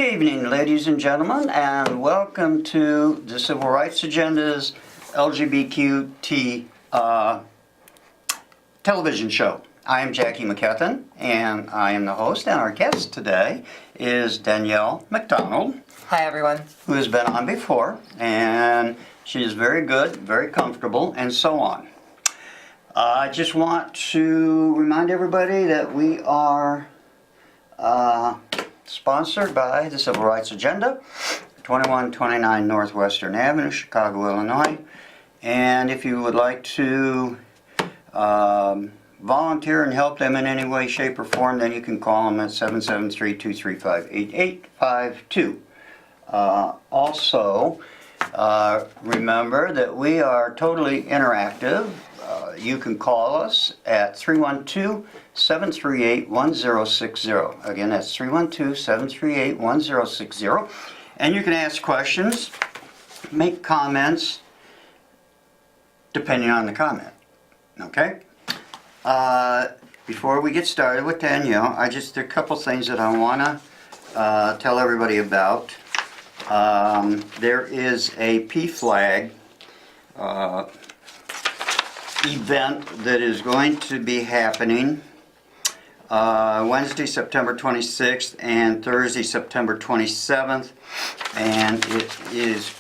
evening, ladies and gentlemen, and welcome to the Civil Rights Agenda's LGBTQ television show. I am Jackie McKethan, and I am the host, and our guest today is Danielle MacDonald. Hi, everyone. Who has been on before, and she is very good, very comfortable, and so on. I just want to remind everybody that we are sponsored by the Civil Rights Agenda, 2129 Northwestern Avenue, Chicago, Illinois. And if you would like to volunteer and help them in any way, shape, or form, then you can call them at 773-235-8852. Also, remember that we are totally interactive. You can call us at 312-738-1060. Again, that's 312-738-1060. And you can ask questions, make comments, depending on the comment. Okay? Before we get started with Danielle, there are a couple things that I want to tell everybody about. There is a PFLAG event that is going to be happening Wednesday, September 26th and Thursday, September 27th, and it is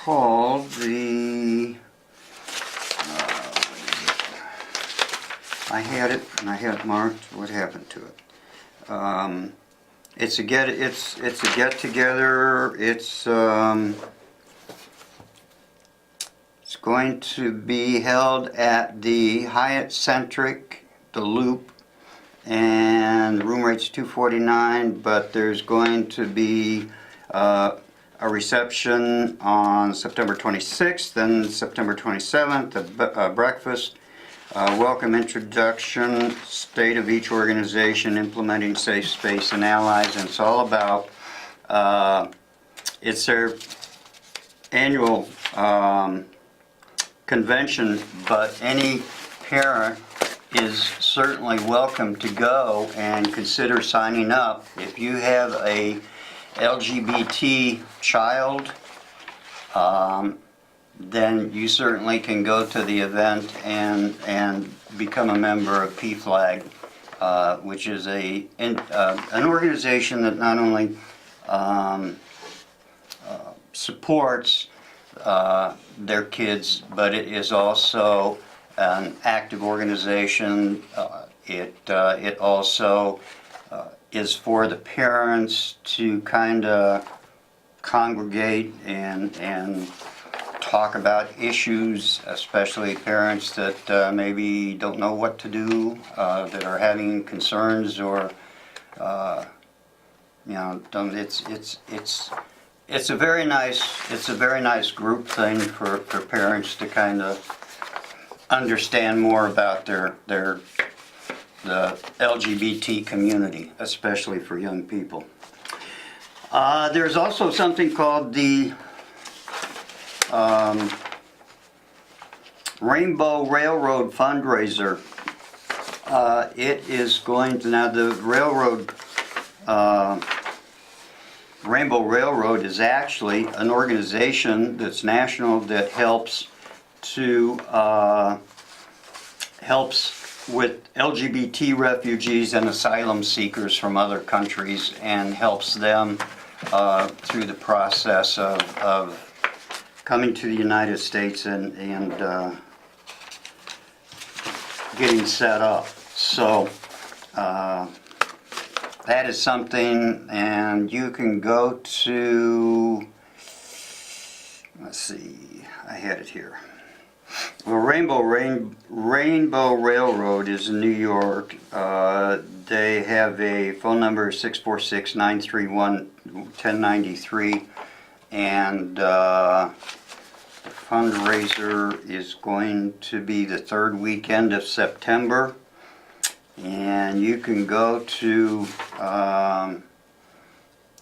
called the I had it marked. What happened to it? It's a get together. It's going to be held at the Hyatt Centric, the Loop, and the room rate's $249. But there's going to be a reception on September 26th, then September 27th, a breakfast. Welcome introduction, state of each organization, implementing safe space and allies, and it's all about, it's their annual convention, but any parent is certainly welcome to go and consider signing up. If you have a LGBT child, then you certainly can go to the event and become a member of PFLAG, which is an organization that not only supports their kids, but it is also an active organization. It also is for the parents to kind of congregate and talk about issues, especially parents that maybe don't know what to do, that are having concerns, or it's a very nice group thing for parents to kind of understand more about the LGBT community, especially for young people. There's also something called the Rainbow Railroad fundraiser. It is going to, now the Rainbow Railroad is actually an organization that's national that helps with LGBT refugees and asylum seekers from other countries, and helps them through the process of coming to the United States and getting set up. So that is something, and you can go to, let's see, I had it here. Well, Rainbow Railroad is in New York. They have a phone number, 646-931-1093, and the fundraiser is going to be the third weekend of September, and you can go to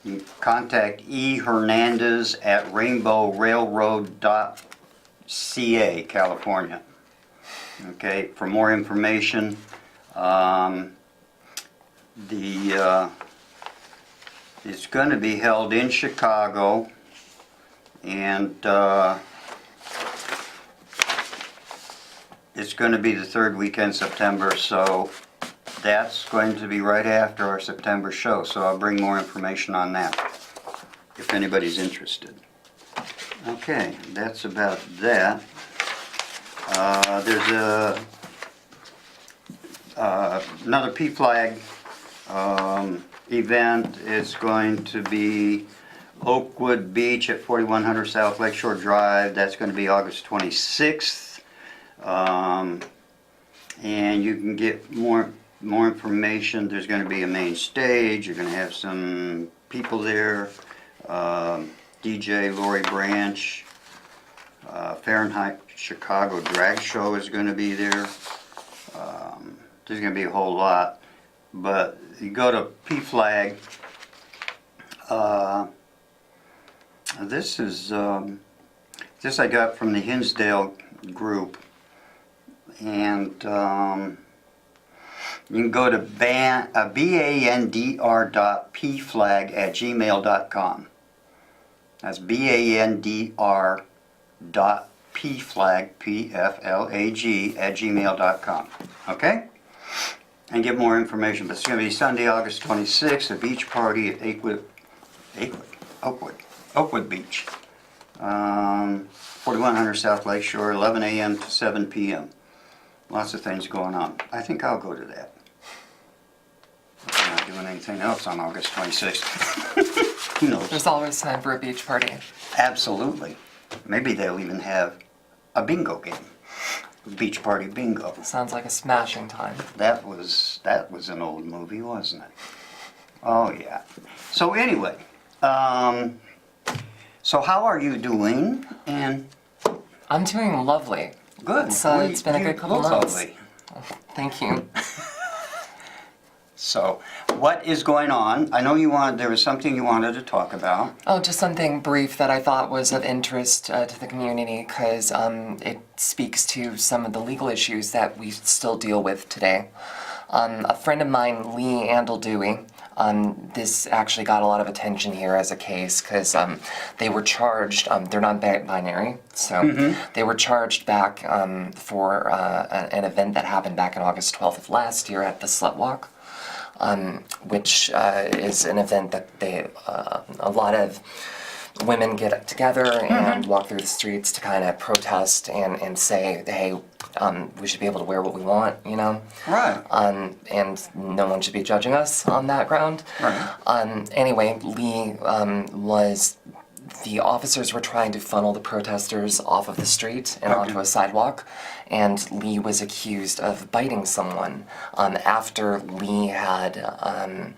you contact E. Hernandez at rainbowrailroad.ca, California. Okay, for more information. The It's going to be held in Chicago, and it's going to be the third weekend September, so that's going to be right after our September show, so I'll bring more information on that if anybody's interested. Okay, that's about that. There's another PFLAG event. It's going to be Oakwood Beach at 4100 South Lakeshore Drive. That's going to be August 26th. And you can get more information. There's going to be a main stage. You're going to have some people there. DJ Lori Branch, Fahrenheit Chicago Drag Show is going to be there. There's going to be a whole lot. But you go to PFLAG. This is this I got from the Hinsdale group, and you can go to bandr.pflag@gmail.com. That's bandr.pflag, P-F-L-A-G, @gmail.com. Okay? And get more information. But it's going to be Sunday, August 26th, a beach party at Oakwood Beach. 4100 South Lakeshore, 11 a.m. to 7 p.m. Lots of things going on. I think I'll go to that. I'm not doing anything else on August 26th. Who knows? There's always time for a beach party. Absolutely. Maybe they'll even have a bingo game. Beach party bingo. Sounds like a smashing time. That was an old movie, wasn't it? Oh yeah. So anyway, so how are you doing? And I'm doing lovely. good. It's been a good couple look months. lovely. Thank you. So, what is going on? I know there was something you wanted to talk about. Oh, just something brief that I thought was of interest to the community because it speaks to some of the legal issues that we still deal with today. A friend of mine, Lee Andledewey, this actually got a lot of attention here as a case because they were charged, they're non-binary, so they were charged back for an event that happened back on August 12th of last year at the Slut Walk. Which is an event that a lot of women get together and walk through the streets to kind of protest and say, hey, we should be able to wear what we want, you know? Right. And no one should be judging us on that ground. Right. Anyway, the officers were trying to funnel the protesters off of the street and onto a sidewalk, and Lee was accused of biting someone after Lee had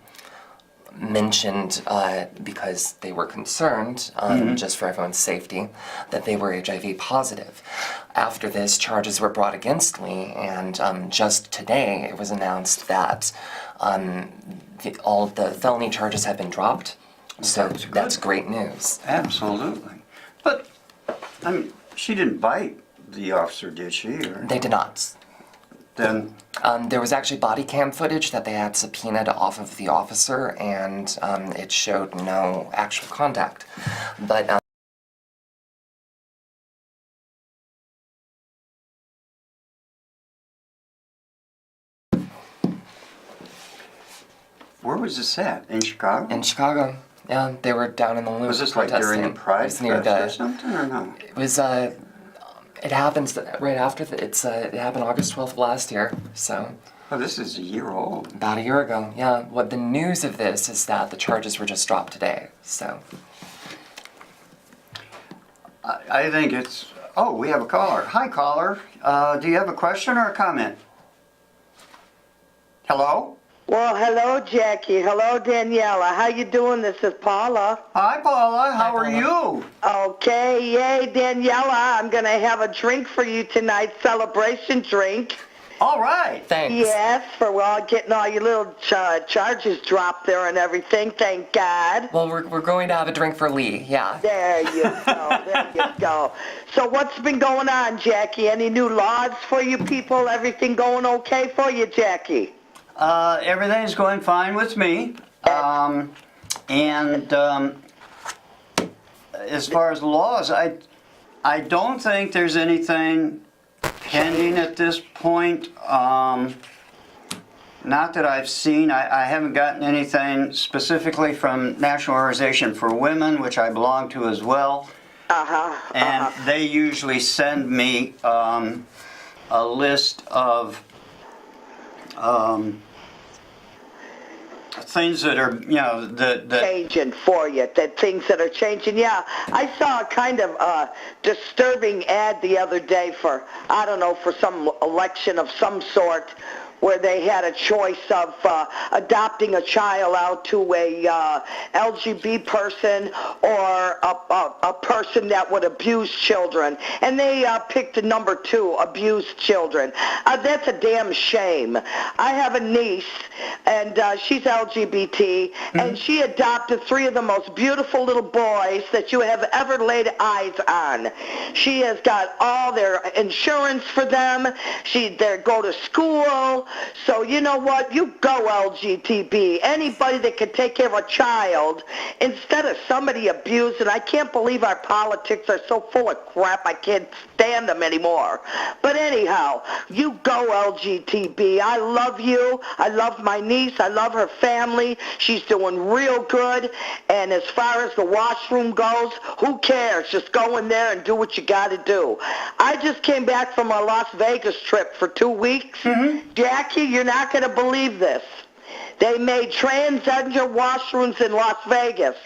mentioned, because they were concerned, just for everyone's safety, that they were HIV positive. After this, charges were brought against Lee, and just today it was announced that all the felony charges have been dropped. So that's great news. Absolutely. But, I mean, she didn't bite the officer, did she? Or They did not. then, There was actually body cam footage that they had subpoenaed off of the officer, and it showed no actual contact. But where was this at? In Chicago? in Chicago, yeah, they were down in the loop Was this like protesting. during the Pride It was near Fest or the. something, or no? It was. It happens right after it happened August 12th of last year. So. Oh, this is a year old. About a year ago, yeah. What the news of this is that the charges were just dropped today, so. I think it's... Oh, we have a caller. Hi, caller. Do you have a question or a comment? Hello? Well, hello, Jackie. Hello, Daniela. How you doing? This is Paula. Hi, Paula. How are Paula. you? Okay, yay, Daniela. I'm going to have a drink for you tonight, celebration drink. All right. Thanks. Yes, for getting all your little charges dropped there and everything, thank God. Well, we're going to have a drink for Lee, yeah. There you go, there you go. So what's been going on, Jackie? Any new laws for you people? Everything going okay for you, Jackie? Everything's going fine with me. And as far as laws, I don't think there's anything pending at this point. Not that I've seen. I haven't gotten anything specifically from National Organization for Women, which I belong to as well. And they usually send me a list of things that are, that changing for you, that things that are changing. Yeah, I saw a kind of disturbing ad the other day for, I don't know, for some election of some sort, where they had a choice of adopting a child out to a LGBT person or a person that would abuse children. And they picked the number 2, abused children. That's a damn shame. I have a niece, and she's LGBT, and she adopted 3 of the most beautiful little boys that you have ever laid eyes on. She has got all their insurance for them. They go to school. So you know what? You go LGTB. Anybody that can take care of a child instead of somebody abused. And I can't believe our politics are so full of crap. I can't stand them anymore. But anyhow, you go LGTB. I love you. I love my niece. I love her family. She's doing real good. And as far as the washroom goes, who cares? Just go in there and do what you got to do. I just came back from a Las Vegas trip for 2 weeks. Jackie, you're not going to believe this. They made transgender washrooms in Las Vegas.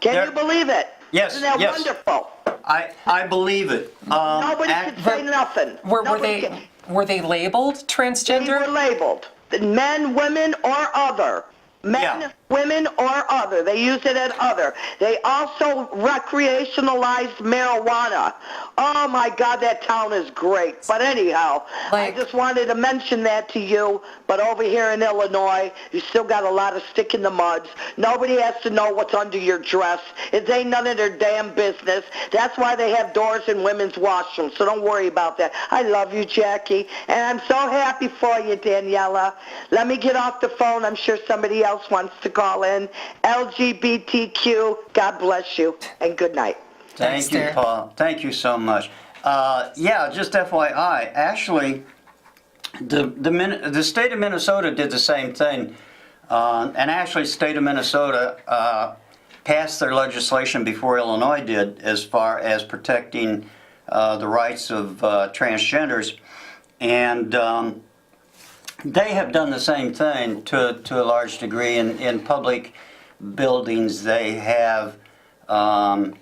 Can you believe it? Yes, Isn't that yes. wonderful? I believe it. Nobody can say nothing. Were they labeled transgender? They were labeled. Men, women, or other. Men, women, or other. They use it as other. They also recreationalized marijuana. Oh my God, that town is great. But anyhow, I just wanted to mention that to you. But over here in Illinois, you still got a lot of stick in the muds. Nobody has to know what's under your dress. It ain't none of their damn business. That's why they have doors in women's washrooms. So don't worry about that. I love you, Jackie. And I'm so happy for you, Daniela. Let me get off the phone. I'm sure somebody else wants to call in. LGBTQ, God bless you, and good night. Thank you, Paul. Thank you so much. Just FYI, actually, the state of Minnesota did the same thing. And actually, state of Minnesota passed their legislation before Illinois did as far as protecting the rights of transgenders. And they have done the same thing to a large degree in public buildings. They have the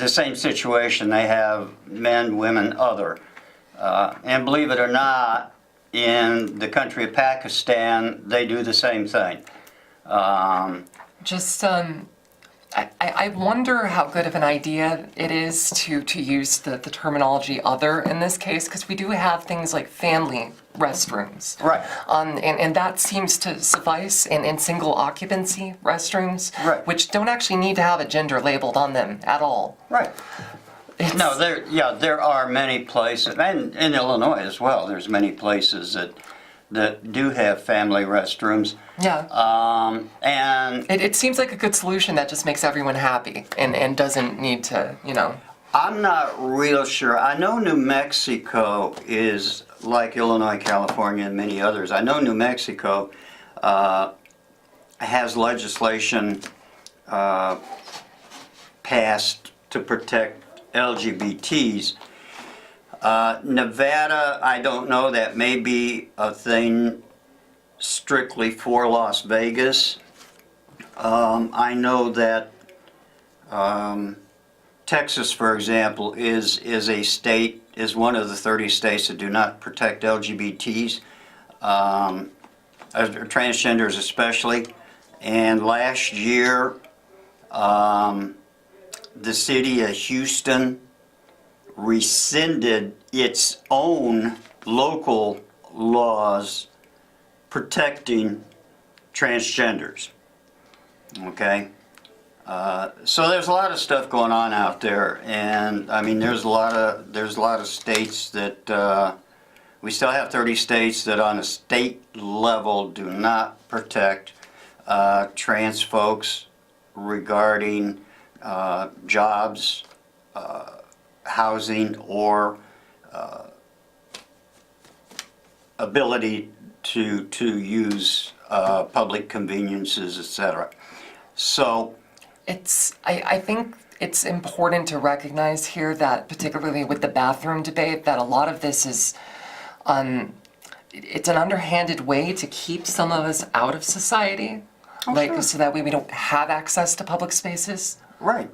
same situation. They have men, women, other. And believe it or not, in the country of Pakistan, they do the same thing. I wonder how good of an idea it is to use the terminology other in this case, because we do have things like family restrooms. Right. And that seems to suffice in single occupancy restrooms, Right. which don't actually need to have a gender labeled on them at all. Right. No, there are many places, and in Illinois as well, there's many places that do have family restrooms. Yeah. And It seems like a good solution that just makes everyone happy and doesn't need to, I'm not real sure. I know New Mexico is like Illinois, California, and many others. I know New Mexico has legislation passed to protect LGBTs. Nevada, I don't know, that may be a thing strictly for Las Vegas. I know that Texas, for example, is one of the 30 states that do not protect LGBTs, transgenders especially. And last year, the city of Houston rescinded its own local laws protecting transgenders. Okay? So there's a lot of stuff going on out there, and I mean there's a lot of states that we still have 30 states that on a state level do not protect trans folks regarding jobs, housing, or ability to use public conveniences, etc. So, I think it's important to recognize here that, particularly with the bathroom debate, that a lot of this is, it's an underhanded way to keep some of us out of society, sure. so that way we don't have access to public spaces. right.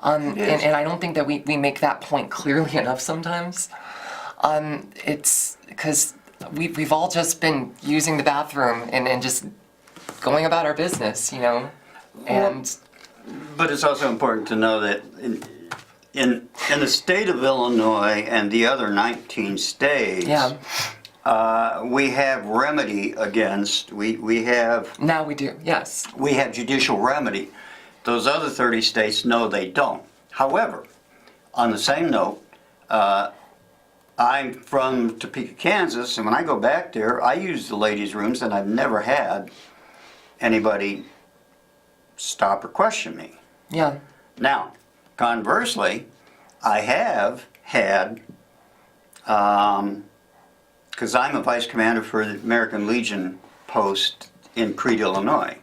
And I don't think that we make that point clearly enough sometimes. It's because we've all just been using the bathroom and just going about our business, you know? And But it's also important to know that in the state of Illinois and the other 19 states, we have remedy against, we have now we do, yes. judicial remedy. Those other 30 states, no, they don't. However, on the same note, I'm from Topeka, Kansas, and when I go back there, I use the ladies' rooms, and I've never had anybody stop or question me. Yeah. Now, conversely, I have had, because I'm a vice commander for the American Legion post in Crete, Illinois.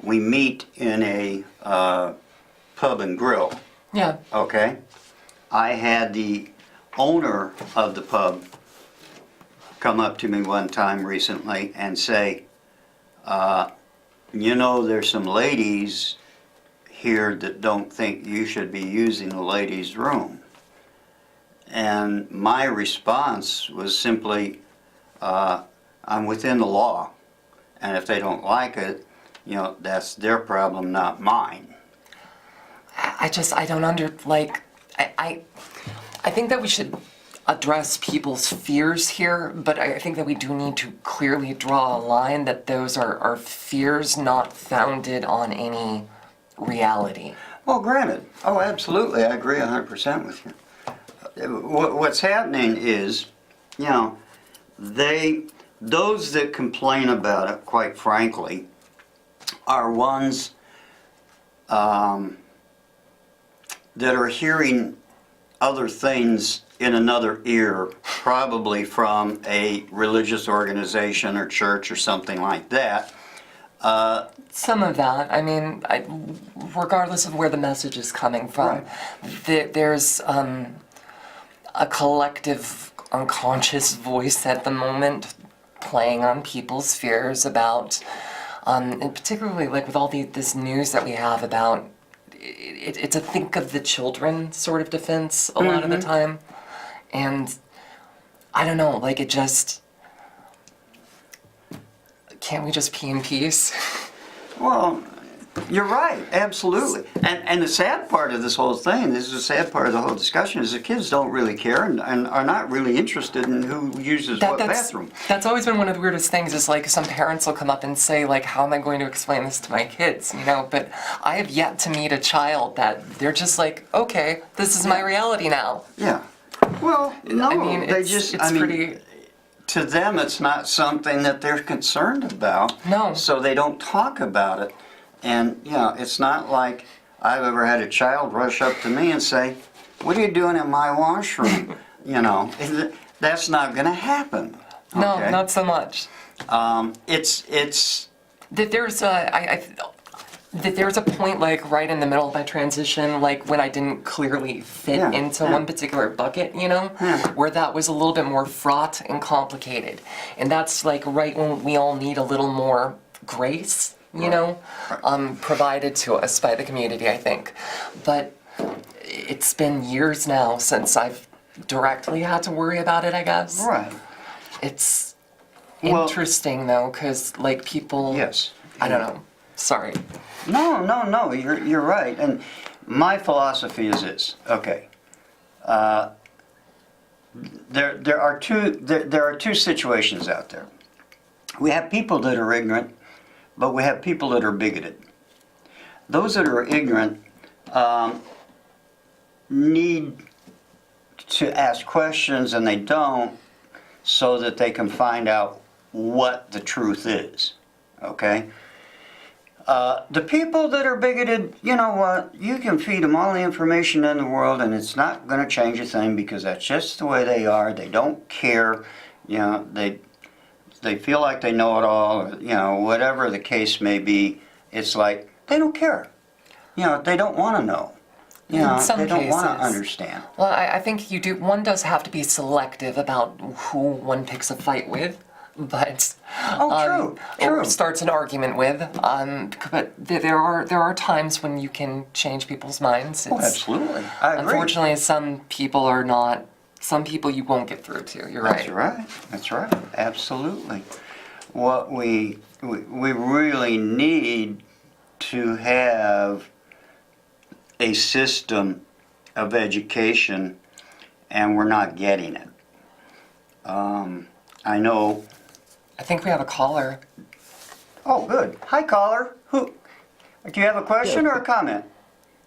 We meet in a pub and grill, Yeah. okay? I had the owner of the pub come up to me one time recently and say, you know, there's some ladies here that don't think you should be using the ladies' room. And my response was simply, I'm within the law, and if they don't like it, you know, that's their problem, not mine. I think that we should address people's fears here, but I think that we do need to clearly draw a line that those are fears not founded on any reality. Well, granted. Oh, absolutely. I agree 100% with you. What's happening is, you know, those that complain about it, quite frankly, are ones that are hearing other things in another ear, probably from a religious organization or church or something like that. Some of that, I mean, regardless of where the message is coming from, there's a collective unconscious voice at the moment playing on people's fears about, and particularly like with all this news that we have about, it's a think of the children sort of defense a lot of the time. And I don't know, like can't we just pee in peace? Well, you're right, absolutely. And the sad part of this whole thing, this is the sad part of the whole discussion, is the kids don't really care and are not really interested in who uses what bathroom. That's always been one of the weirdest things, is like some parents will come up and say, like, how am I going to explain this to my kids, you know? But I have yet to meet a child that they're just like, okay, this is my reality now. Yeah. Well, no, I mean, pretty... To them, it's not something that they're concerned about. No. So they don't talk about it. And, you know, it's not like I've ever had a child rush up to me and say, what are you doing in my washroom? You know, that's not going to happen. No, okay? not so much. It's... That there's a point, like, right in the middle of my transition, like, when I didn't clearly fit into one particular bucket, you know? Where that was a little bit more fraught and complicated. And that's, like, right when we all need a little more grace, you know? Provided to us by the community, I think. But it's been years now since I've directly had to worry about it, I guess. Right. It's interesting, though, because, like, people... Yes. I don't know. Sorry. No, you're right. And my philosophy is this. Okay. There are two situations out there. We have people that are ignorant, but we have people that are bigoted. Those that are ignorant need to ask questions, and they don't, so that they can find out what the truth is. Okay? The people that are bigoted, you know what? You can feed them all the information in the world, and it's not going to change a thing because that's just the way they are. They don't care. You know, they feel like they know it all, or, you know, whatever the case may be. It's like they don't care. You know, they don't want to know. You know, In some they don't want to cases. understand. Well, I think you do. One does have to be selective about who one picks a fight with, but Oh, true. or starts an argument with. But there are times when you can change people's minds. Oh, absolutely. I agree. Unfortunately, some people are not. Some people you won't get through to. You're That's right. right. That's right. Absolutely. What we really need to have a system of education, and we're not getting it. I know. I think we have a caller. Oh, good. Hi, caller. Who? Do you have a question or a comment?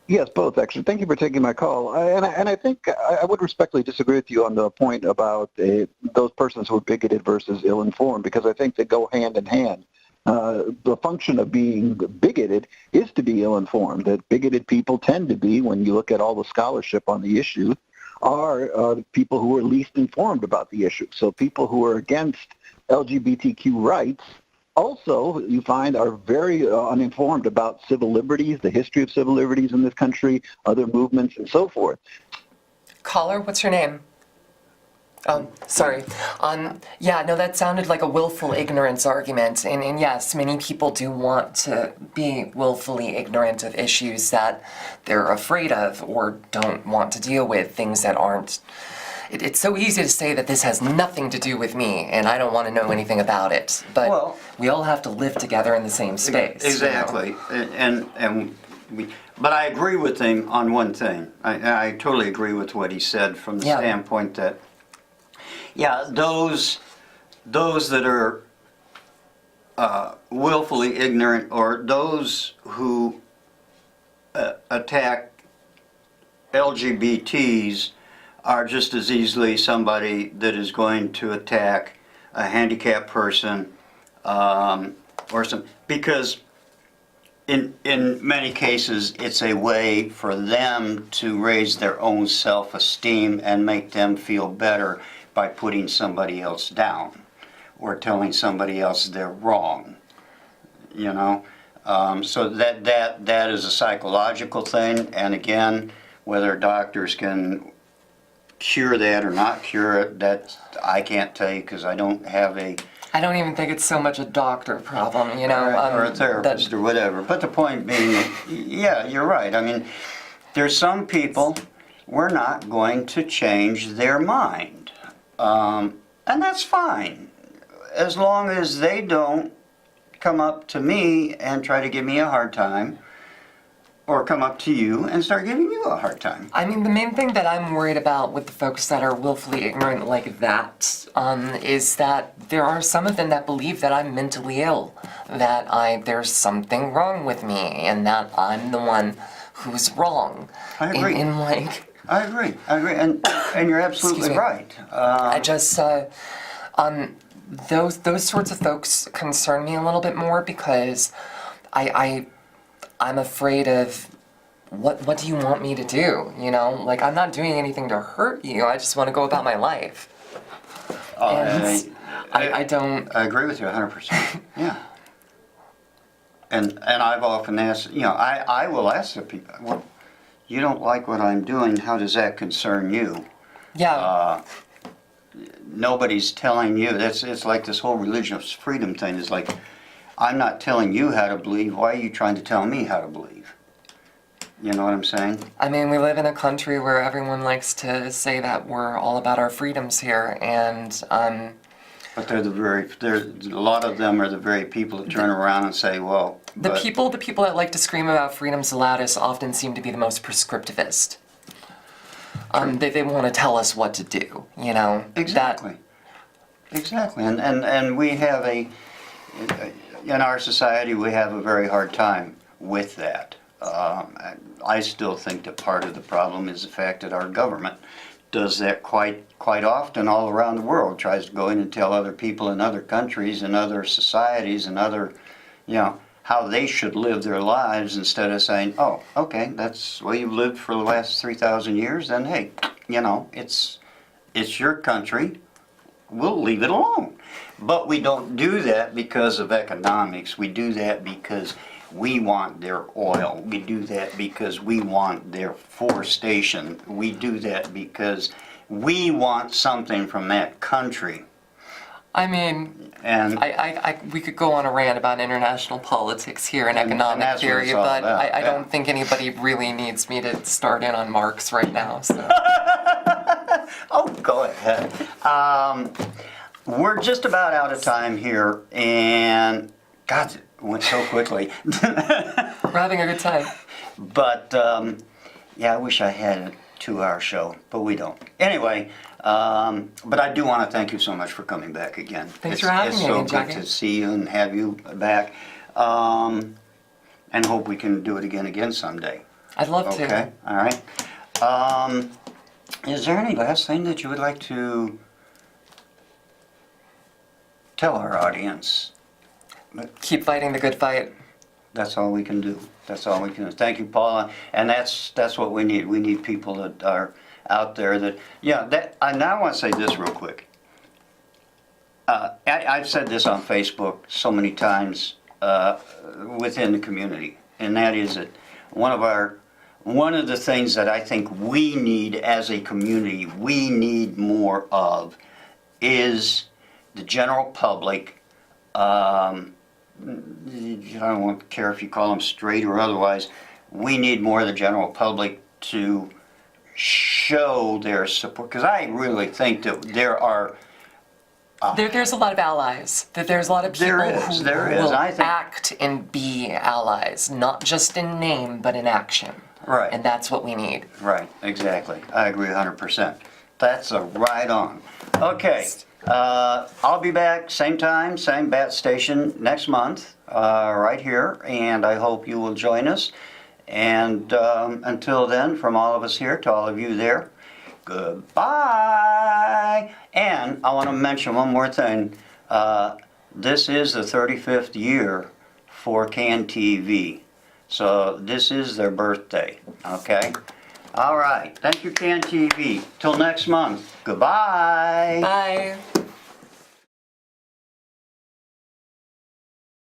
Yes, both actually. Thank you for taking my call. I think I would respectfully disagree with you on the point about those persons who are bigoted versus ill-informed, because I think they go hand in hand. The function of being bigoted is to be ill-informed. That bigoted people tend to be, when you look at all the scholarship on the issue, are people who are least informed about the issue. So people who are against LGBTQ rights also, you find, are very uninformed about civil liberties, the history of civil liberties in this country, other movements, and so forth. Caller, what's your name? Oh, sorry. Yeah, no, that sounded like a willful ignorance argument. And yes, many people do want to be willfully ignorant of issues that they're afraid of or don't want to deal with, things that aren't. It's so easy to say that this has nothing to do with me and I don't want to know anything about it. But Well, we all have to live together in the same space. Exactly. But I agree with him on one thing. I totally agree with what he said from the Yeah. standpoint that, yeah, those that are willfully ignorant, or those who attack LGBTs, are just as easily somebody that is going to attack a handicapped person, or some, because in many cases it's a way for them to raise their own self-esteem and make them feel better by putting somebody else down or telling somebody else they're wrong, you know. So that is a psychological thing, and again, whether doctors can cure that or not cure it, that I can't tell you, because I don't have a I don't even think it's so much a doctor problem, you know. or a therapist or whatever. But the point being, yeah, you're right. I mean, there's some people, we're not going to change their mind, and that's fine, as long as they don't come up to me and try to give me a hard time, or come up to you and start giving you a hard time. I mean, the main thing that I'm worried about with the folks that are willfully ignorant like that is that there are some of them that believe that I'm mentally ill, that there's something wrong with me, and that I'm the one who's wrong. I agree. I agree, and you're absolutely Excuse me. right. I just, those sorts of folks concern me a little bit more because I'm afraid of what do you want me to do, you know? Like, I'm not doing anything to hurt you, I just want to go about my life. And I don't... I agree with you 100%, yeah. And I've often asked, you know, I will ask the people, well, you don't like what I'm doing, how does that concern you? Yeah. Nobody's telling you. It's like this whole religious freedom thing is like, I'm not telling you how to believe, why are you trying to tell me how to believe? You know what I'm saying? I mean, we live in a country where everyone likes to say that we're all about our freedoms here, and But a lot of them are the very people that turn around and say, well, the people that like to scream about freedoms the loudest often seem to be the most prescriptivist. They want to tell us what to do, you know? Exactly. Exactly. And we have in our society, we have a very hard time with that. I still think that part of the problem is the fact that our government does that quite often all around the world, tries to go in and tell other people in other countries and other societies and other, you know, how they should live their lives instead of saying, oh, okay, that's the way you've lived for the last 3,000 years, then hey, you know, it's your country, we'll leave it alone. But we don't do that because of economics. We do that because we want their oil. We do that because we want their forestation. We do that because we want something from that country. I mean, And we could go on a rant about international politics here and And economic that's what theory, it's all but about, I yeah. don't think anybody really needs me to start in on Marx right now. So. oh, go ahead. We're just about out of time here, and God, it went so quickly. We're having a good time. But yeah, I wish I had a 2-hour show, but we don't. Anyway, but I do want to thank you so much for coming back again. Thanks for having me It's so again, good Jackie. to see you and have you back, and hope we can do it again someday. I'd love to. Okay, all right. Is there any last thing that you would like to tell our audience? Keep fighting the good fight. That's all we can do. That's all we can do. Thank you, Paula. And that's what we need. We need people that are out there that, yeah, that, I now want to say this real quick. I've said this on Facebook so many times within the community, and that is that one of the things that I think we need as a community, we need more of, is the general public. I don't care if you call them straight or otherwise. We need more of the general public to show their support, because I really think that there are. There's a lot of allies. There's a lot of people who will I think, act and be allies, not just in name, but in action. Right. And that's what we need. Right, exactly. I agree 100%. That's a right on. Okay, I'll be back same time, same bat station next month, right here, and I hope you will join us. And until then, from all of us here to all of you there, goodbye. And I want to mention one more thing. This is the 35th year for CAN TV. So this is their birthday, okay? All right. Thank you, CAN TV. Till next month. Goodbye. Bye.